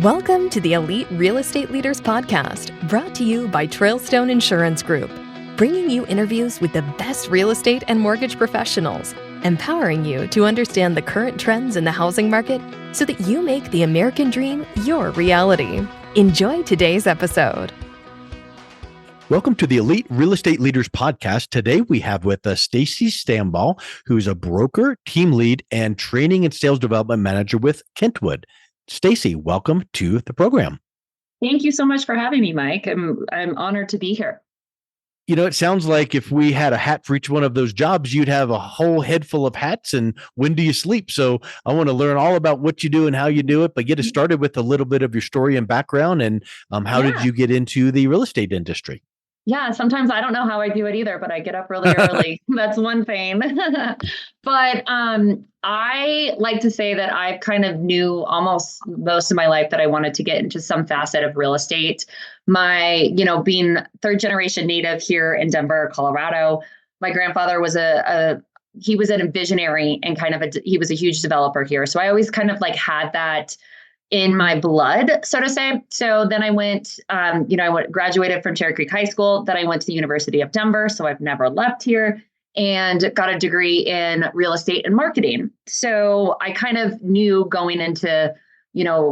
Welcome to the Elite Real Estate Leaders Podcast, brought to you by Trailstone Insurance Group, bringing you interviews with the best real estate and mortgage professionals, empowering you to understand the current trends in the housing market so that you make the American dream your reality. Enjoy today's episode. Welcome to the Elite Real Estate Leaders Podcast. Today we have with us Stacey Stambaugh, who's a broker, team lead, and training and sales development manager with Kentwood. Stacey, welcome to the program. Thank you so much for having me, Mike. I'm honored to be here. You know, it sounds like if we had a hat for each one of those jobs, you'd have a whole head full of hats. And when do you sleep? So I want to learn all about what you do and how you do it, but get us started with a little bit of your story and background and how did you get into the real estate industry? Yeah, sometimes I don't know how I do it either, but I get up really early. That's one thing. But I like to say that I kind of knew almost most of my life that I wanted to get into some facet of real estate. Being third generation native here in Denver, Colorado, my grandfather was he was a visionary and he was a huge developer here. So I always kind of had that in my blood, so to say. So then I went, graduated from Cherry Creek High School. Then I went to the University of Denver. So I've never left here, and got a degree in real estate and marketing. So I kind of knew going into,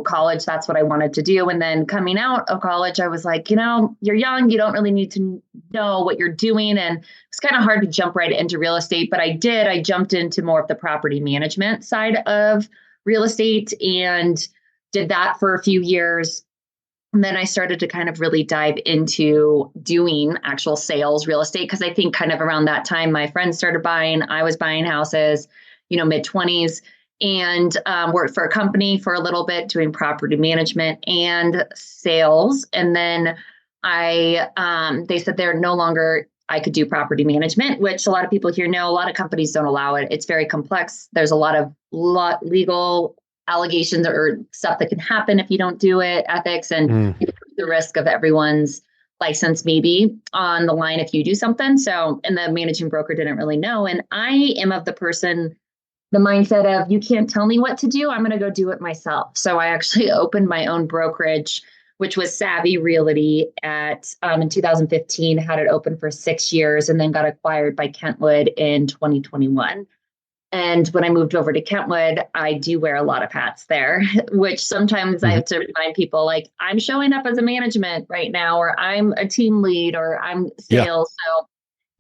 college, that's what I wanted to do. And then coming out of college, I was like, you're young, you don't really need to know what you're doing. And it's kind of hard to jump right into real estate, but I did. I jumped into more of the property management side of real estate and did that for a few years. And then I started to kind of really dive into doing actual sales real estate, because I think kind of around that time, my friends started buying, I was buying houses, mid-20s, and worked for a company for a little bit doing property management and sales. And then they said I could do property management, which a lot of people here know. A lot of companies don't allow it. It's very complex. There's a lot of legal allegations or stuff that can happen if you don't do it, ethics, and the risk of everyone's license maybe on the line if you do something. So, and the managing broker didn't really know. And I am of the mindset of, you can't tell me what to do. I'm going to go do it myself. So I actually opened my own brokerage, which was Savvy Realty in 2015, had it open for 6 years, and then got acquired by Kentwood in 2021. And when I moved over to Kentwood, I do wear a lot of hats there, which sometimes I have to remind people, I'm showing up as a management right now, or I'm a team lead, or I'm sales. So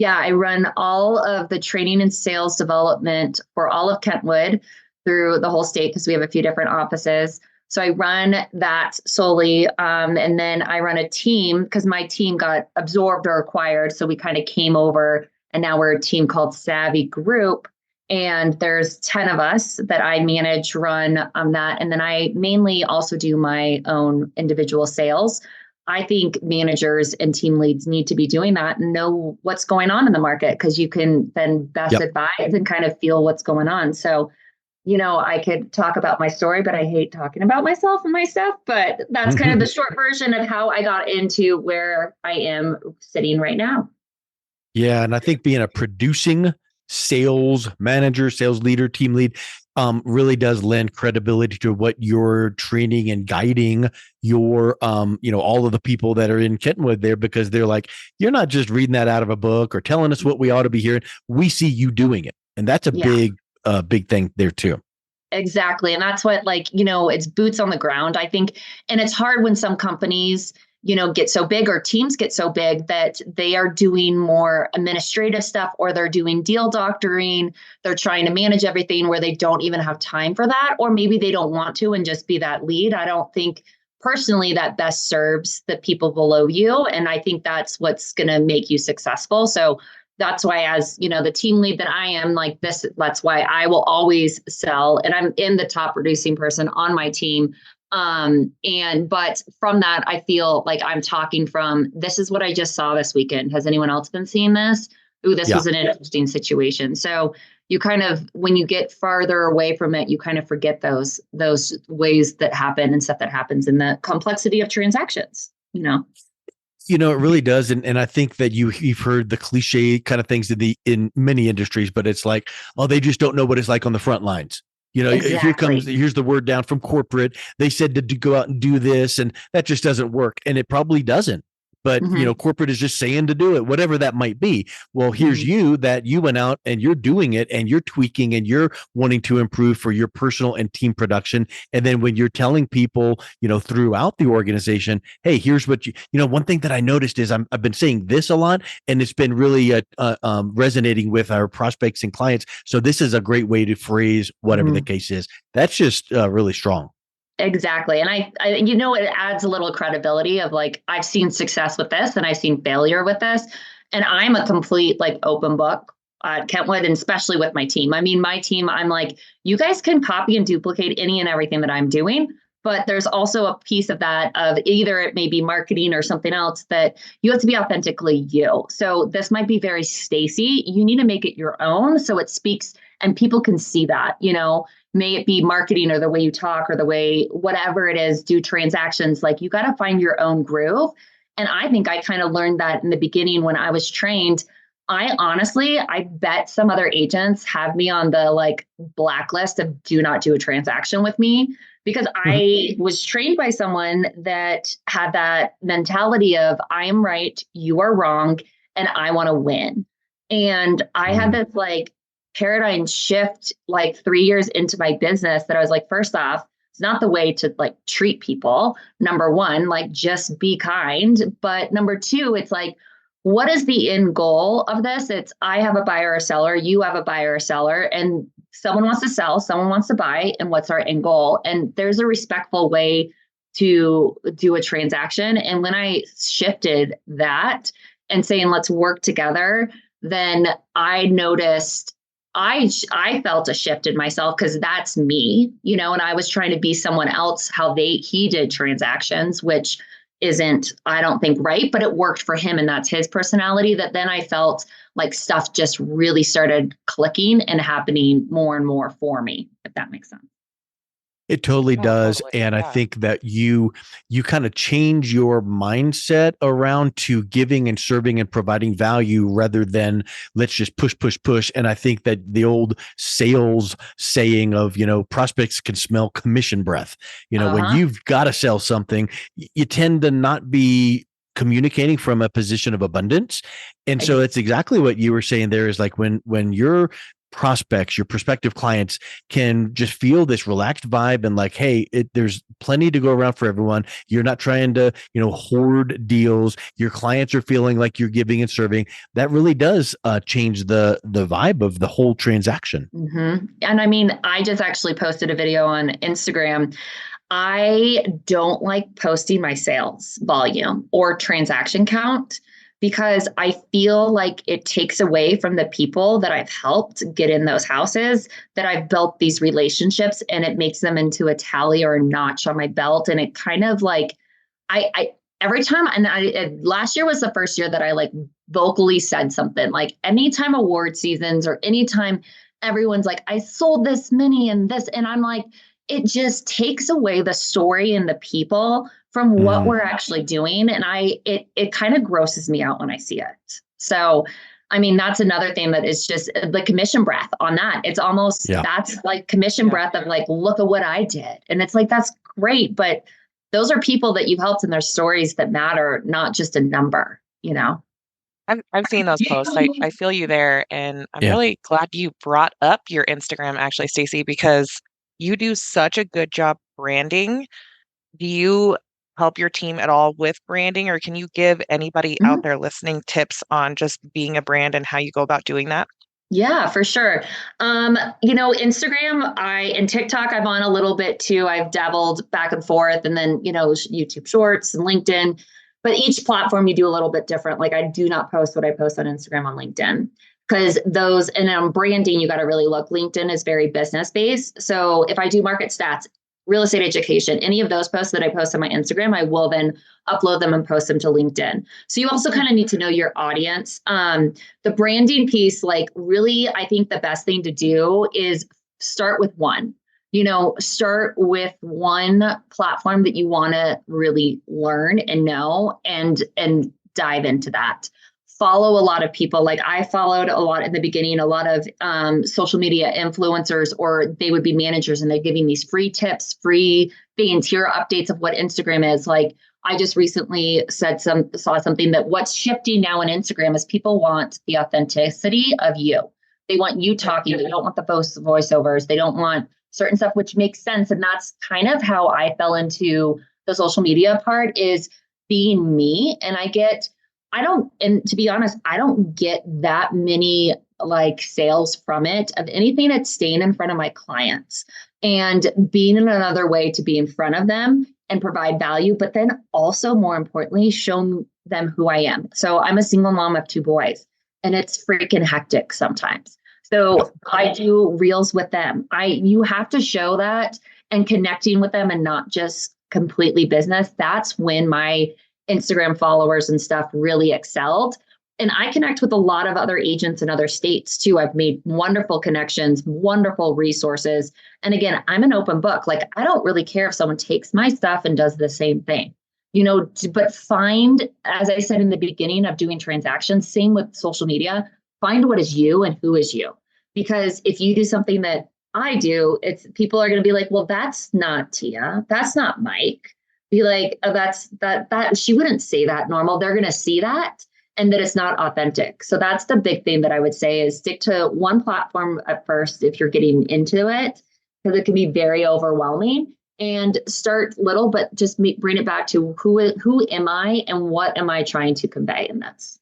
I run all of the training and sales development for all of Kentwood through the whole state, because we have a few different offices. So I run that solely. And then I run a team, because my team got absorbed or acquired. So we kind of came over, and now we're a team called Savvy Group. And there's 10 of us that I manage, run that. And then I mainly also do my own individual sales. I think managers and team leads need to be doing that and know what's going on in the market, because you can then best advise and kind of feel what's going on. So, I could talk about my story, but I hate talking about myself and my stuff. But that's kind of the short version of how I got into where I am sitting right now. Yeah. And I think being a producing sales manager, sales leader, team lead, really does lend credibility to what you're training and guiding your, all of the people that are in Kentwood there, because they're like, you're not just reading that out of a book or telling us what we ought to be hearing. We see you doing it. And that's a big thing there too. Exactly. And that's what, it's boots on the ground, I think. And it's hard when some companies get so big, or teams get so big, that they are doing more administrative stuff, or they're doing deal doctoring. They're trying to manage everything where they don't even have time for that, or maybe they don't want to and just be that lead. I don't think personally that best serves the people below you. And I think that's what's going to make you successful. So that's why, as the team lead that I am, that's why I will always sell. And I'm the top producing person on my team. But from that, I feel like I'm talking from, this is what I just saw this weekend. Has anyone else been seeing this? Ooh, this was an interesting situation. So you kind of, when you get farther away from it, you kind of forget those ways that happen and stuff that happens in the complexity of transactions, It really does. And I think that you've heard the cliche kind of things in many industries, but it's like, oh, they just don't know what it's like on the front lines. Exactly. Here's the word down from corporate. They said to go out and do this, and that just doesn't work. And it probably doesn't. But, Hmm. corporate is just saying to do it, whatever that might be. Well, here's Hmm. you went out and you're doing it and you're tweaking and you're wanting to improve for your personal and team production. And then when you're telling people, throughout the organization, hey, here's what one thing that I noticed is I've been saying this a lot, and it's been really resonating with our prospects and clients. So this is a great way to phrase whatever the Hmm. case is. That's just really strong. Exactly. And it adds a little credibility of like, I've seen success with this and I've seen failure with this. And I'm a complete like open book at Kentwood, and especially with my team. I mean, my team, I'm like, you guys can copy and duplicate any and everything that I'm doing. But there's also a piece of that of either it may be marketing or something else that you have to be authentically you. So this might be very Stacey. You need to make it your own so it speaks and people can see that. May it be marketing or the way you talk or the way, whatever it is, do transactions, like you got to find your own groove. And I think I kind of learned that in the beginning when I was trained. I bet some other agents have me on the like blacklist of do not do a transaction with me, because Mhm. I was trained by someone that had that mentality of I am right, you are wrong, and I want to win. And I had Mhm. this like paradigm shift like 3 years into my business that I was like, first off, it's not the way to like treat people. Number one, like just be kind. But number two, it's like, what is the end goal of this? It's I have a buyer or seller, you have a buyer or seller, and someone wants to sell, someone wants to buy, and what's our end goal? And there's a respectful way to do a transaction. And when I shifted that and saying, let's work together, then I noticed I felt a shift in myself because that's me, and I was trying to be someone else how he did transactions, which isn't, I don't think, right, but it worked for him and that's his personality. That then I felt like stuff just really started clicking and happening more and more for me, if that makes sense. It totally Oh, does. totally. And I Yeah. think that you kind of change your mindset around to giving and serving and providing value rather than let's just push, push, push. And I think that the old sales saying of, prospects can smell commission breath. When Uh-huh. you've got to sell something, you tend to not be communicating from a position of abundance. And so Ex- that's exactly what you were saying there is like when your prospects, your prospective clients can just feel this relaxed vibe and like, hey, there's plenty to go around for everyone. You're not trying to, hoard deals. Your clients are feeling like you're giving and serving. That really does change the vibe of the whole transaction. And I mean, I just actually posted a video on Instagram. I don't like posting my sales volume or transaction count because I feel like it takes away from the people that I've helped get in those houses, that I've built these relationships, and it makes them into a tally or a notch on my belt. And it kind of like, I every time, and last year was the first year that I like vocally said something like anytime award seasons or anytime everyone's like, I sold this many and this, and I'm like, it just takes away the story and the people from what Mm, we're actually doing. And it kind of grosses me out when I see it. So, I mean, that's another thing that is just the commission breath on that. It's almost, yeah. that's like commission Yeah. breath of like, look at what I did. And it's like, that's great. But those are people that you've helped and their stories that matter, not just a number. I've seen those posts. I feel you there. And I'm Yeah. really glad you brought up your Instagram, actually, Stacey, because you do such a good job branding. Do you help your team at all with branding, or can you give anybody out there listening tips on just being a brand and how you go about doing that? Yeah, for sure. Instagram, and TikTok, I'm on a little bit too. I've dabbled back and forth, and then, YouTube Shorts and LinkedIn. But each platform you do a little bit different. Like I do not post what I post on Instagram on LinkedIn because those, and on branding, you got to really look. LinkedIn is very business based. So if I do market stats, real estate education, any of those posts that I post on my Instagram, I will then upload them and post them to LinkedIn. So you also kind of need to know your audience. The branding piece, like really, I think the best thing to do is start with one. Start with one platform that you want to really learn and know and dive into that. follow a lot of people. Like I followed a lot in the beginning, a lot of social media influencers, or they would be managers and they're giving these free tips, free interior updates of what Instagram is. Like I just recently saw something that what's shifting now in Instagram is people want the authenticity of you. They want you talking. They don't want the voiceovers. They don't want certain stuff, which makes sense. And that's kind of how I fell into the social media part, is being me. And and to be honest, I don't get that many like sales from it, of anything that's staying in front of my clients and being in another way to be in front of them and provide value, but then also more importantly, show them who I am. So I'm a single mom of 2 boys, and it's freaking hectic sometimes. So I do reels with them. You have to show that and connecting with them and not just completely business. That's when my Instagram followers and stuff really excelled. And I connect with a lot of other agents in other states too. I've made wonderful connections, wonderful resources. And again, I'm an open book. Like I don't really care if someone takes my stuff and does the same thing, but find, as I said in the beginning of doing transactions, same with social media, find what is you and who is you. Because if you do something that I do, people are going to be like, well, that's not Tia. That's not Mike. Be like, oh, that she wouldn't say that normal. They're going to see that and that it's not authentic. So that's the big thing that I would say, is stick to one platform at first if you're getting into it, because it can be very overwhelming, and start little, but just bring it back to who am I and what am I trying to convey in this.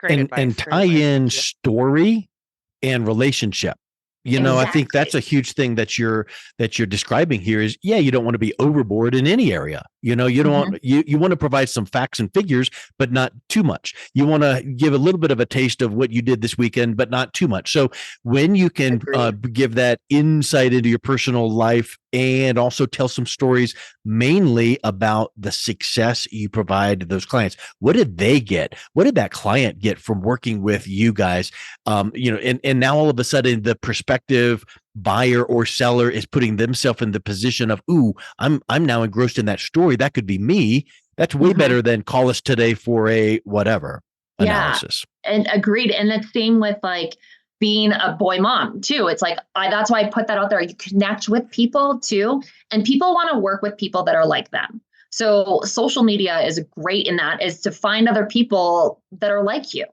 Great advice. And tie in story and relationship. Exactly. I think that's a huge thing that you're describing here is, you don't want to be overboard in any area. You don't want, you want to provide some facts and figures, but not too much. You want to give a little bit of a taste of what you did this weekend, but not too much. So when you can give that insight into your personal life and also tell some stories mainly about the success you provide to those clients. What did they get? What did that client get from working with you guys? And now all of a sudden the prospective buyer or seller is putting themselves in the position of, ooh, I'm now engrossed in that story. That could be me. That's way better than call us today for a whatever analysis. And agreed. And the same with like being a boy mom too. It's like, that's why I put that out there. You connect with people too. And people want to work with people that are like them. So social media is great in that, is to find other people that are like you,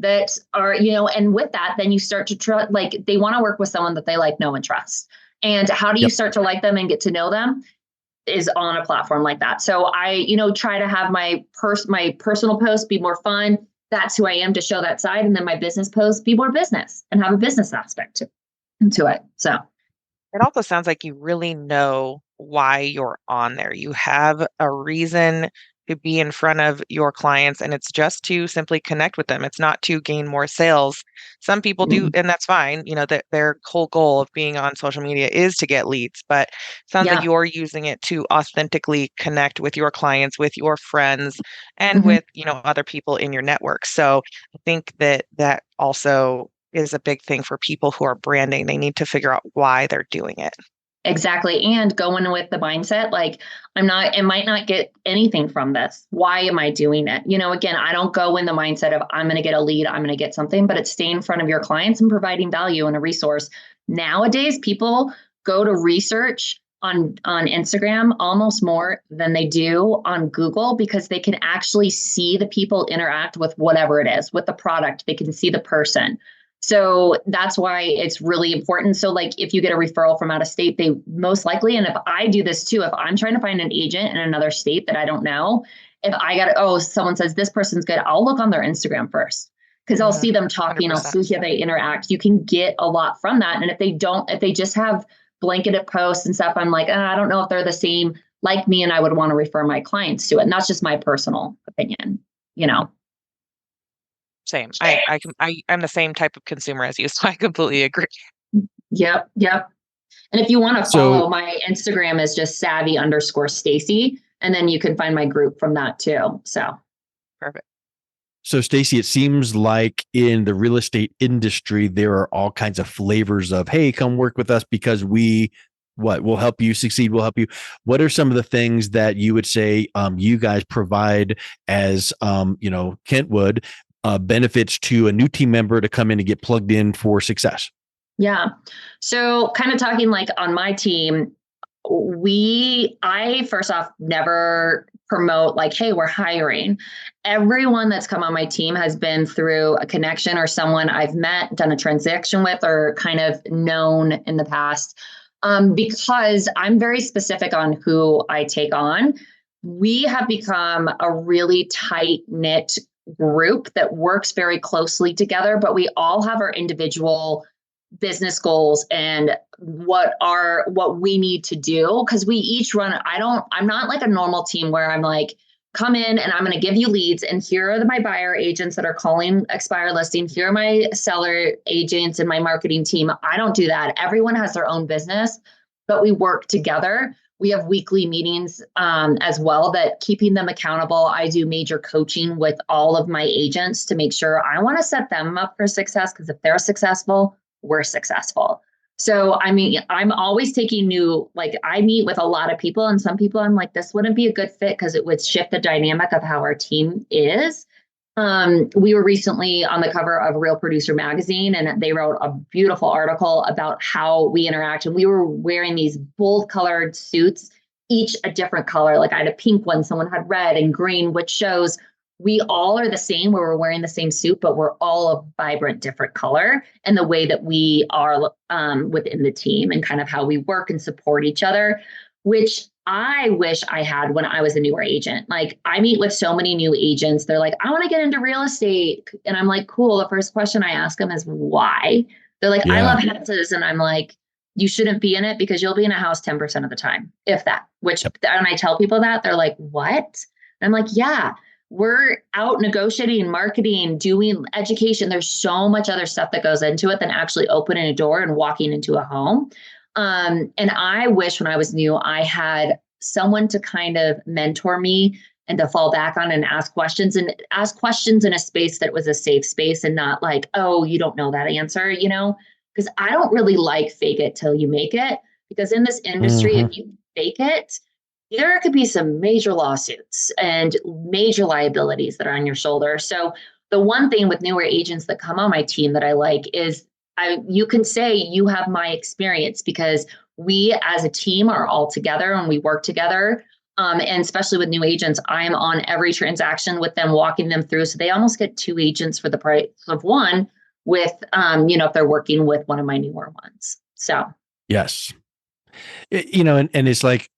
that are, and with that, then you start to trust, like they want to work with someone that they like, know, and trust. And how do you start to like them and get to know them is on a platform like that. So I, try to have my personal posts be more fun. That's who I am, to show that side. And then my business posts be more business and have a business aspect to it. So it also sounds like you really know why you're on there. You have a reason to be in front of your clients, and it's just to simply connect with them. It's not to gain more sales. Some people do, and that's fine. That their whole goal of being on social media is to get leads, but it sounds like you're using it to authentically connect with your clients, with your friends, and with, other people in your network. So I think that also is a big thing for people who are branding. They need to figure out why they're doing it. Exactly. And going with the mindset, like I might not get anything from this. Why am I doing it? Again, I don't go in the mindset of I'm going to get a lead, I'm going to get something, but it's staying in front of your clients and providing value and a resource. Nowadays, people go to research on Instagram almost more than they do on Google, because they can actually see the people interact with whatever it is, with the product. They can see the person. So that's why it's really important. So like if you get a referral from out of state, they most likely, and if I do this too, if I'm trying to find an agent in another state that I don't know, if I someone says this person's good, I'll look on their Instagram first, because I'll see them talking, 100%. I'll see how they interact. You can get a lot from that. And if they just have blanketed posts and stuff, I'm like, I don't know if they're the same like me, and I would want to refer my clients to it. And that's just my personal opinion, Same. I'm the same type of consumer as you, so I completely agree. Yep. And if you want to follow, my Instagram is just savvy_Stacey, and then you can find my group from that too. So perfect. So Stacey, it seems like in the real estate industry, there are all kinds of flavors of, hey, come work with us because we What will help you succeed will help you. What are some of the things that you would say you guys provide as Kentwood benefits to a new team member to come in and get plugged in for success? Yeah. So kind of talking like on my team, I first off never promote like, hey, we're hiring. Everyone that's come on my team has been through a connection or someone I've met, done a transaction with, or kind of known in the past. Because I'm very specific on who I take on. We have become a really tight knit group that works very closely together, but we all have our individual business goals and what we need to do, because we each run. I'm not like a normal team where I'm like, come in and I'm going to give you leads, and here are my buyer agents that are calling expired listing, here are my seller agents and my marketing team. I don't do that. Everyone has their own business, but we work together. We have weekly meetings as well, that keeping them accountable. I do major coaching with all of my agents to make sure I want to set them up for success, because if they're successful, we're successful. So, I mean, I'm always taking I meet with a lot of people, and some people I'm like, this wouldn't be a good fit because it would shift the dynamic of how our team is. We were recently on the cover of Real Producer magazine, and they wrote a beautiful article about how we interact. And we were wearing these bold colored suits, each a different color. Like I had a pink one, someone had red and green, which shows we all are the same, where we're wearing the same suit, but we're all a vibrant, different color, and the way that we are within the team and kind of how we work and support each other, which I wish I had when I was a newer agent. Like I meet with so many new agents. They're like, I want to get into real estate. And I'm like, cool. The first question I ask them is why? They're like, I love houses. And I'm like, you shouldn't be in it because you'll be in a house 10% of the time, if that, and I tell people that, they're like, what? And I'm like, yeah. We're out negotiating, marketing, doing education. There's so much other stuff that goes into it than actually opening a door and walking into a home. And I wish when I was new, I had someone to kind of mentor me and to fall back on and ask questions in a space that was a safe space, and not like, oh, you don't know that answer, because I don't really like fake it till you make it, because in this industry, if you fake it, there could be some major lawsuits and major liabilities that are on your shoulder. So the one thing with newer agents that come on my team that I like is you can say you have my experience, because we as a team are all together and we work together. And especially with new agents, I'm on every transaction with them, walking them through. So they almost get two agents for the price of one with, if they're working with one of my newer ones. So. Yes. And it's like,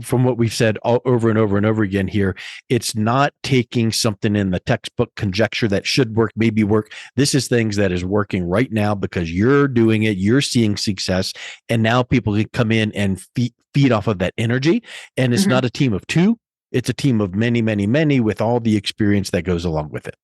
from what we've said over and over and over again here, it's not taking something in the textbook conjecture that should work, maybe work. This is things that is working right now because you're doing it, you're seeing success, and now people can come in and feed off of that energy. And it's not a team of two. It's a team of many, many, many, with all the experience that goes along with it.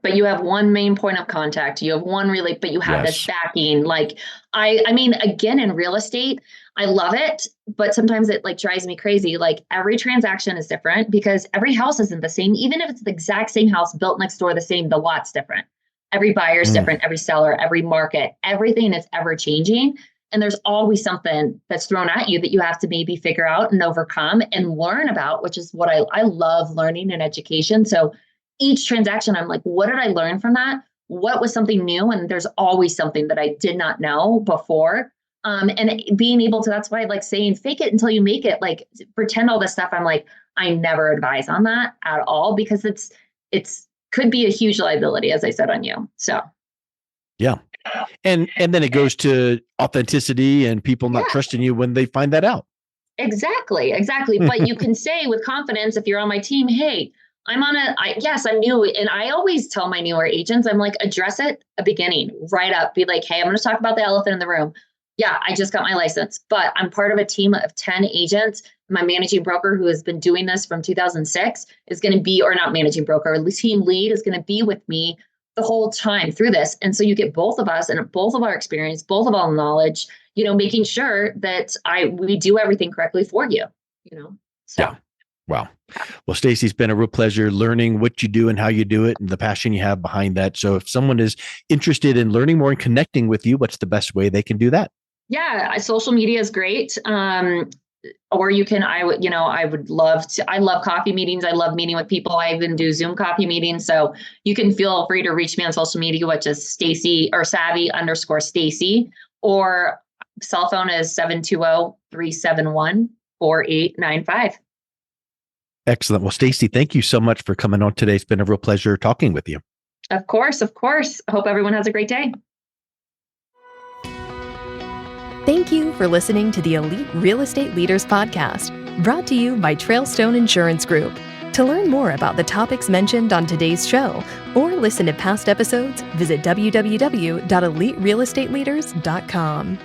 But you have one main point of contact. You have one but you have this backing. Like, I mean, again, in real estate, I love it, but sometimes it drives me crazy. Like every transaction is different because every house isn't the same. Even if it's the exact same house built next door, the same, the lot's different. Every buyer's different, every seller, every market, everything is ever changing. And there's always something that's thrown at you that you have to maybe figure out and overcome and learn about, which is what I love learning in education. So each transaction, I'm like, what did I learn from that? What was something new? And there's always something that I did not know before. And being able to, that's why I like saying, fake it until you make it, like pretend all this stuff. I'm like, I never advise on that at all, because it's could be a huge liability, as I said, on you. So. Yeah. And then it goes to authenticity and people not trusting you when they find that out. Exactly. But you can say with confidence, if you're on my team, hey, I'm new. And I always tell my newer agents, I'm like, address it at the beginning, right up, be like, hey, I'm going to talk about the elephant in the room. Yeah, I just got my license, but I'm part of a team of 10 agents. My managing broker, who has been doing this from 2006, is going to be, or not managing broker, team lead is going to be with me the whole time through this. And so you get both of us and both of our experience, both of our knowledge, making sure that we do everything correctly for you, So. Yeah. Wow. Well, Stacey, it's been a real pleasure learning what you do and how you do it and the passion you have behind that. So if someone is interested in learning more and connecting with you, what's the best way they can do that? Yeah, social media is great. Or you can, I love coffee meetings. I love meeting with people. I even do Zoom coffee meetings. So you can feel free to reach me on social media, which is Stacey or Savvy_Stacey, or cell phone is 720-371-4895. Excellent. Well, Stacey, thank you so much for coming on today. It's been a real pleasure talking with you. Of course. Hope everyone has a great day. Thank you for listening to the Elite Real Estate Leaders Podcast, brought to you by Trailstone Insurance Group. To learn more about the topics mentioned on today's show or listen to past episodes, visit www.eliterealestateleaders.com.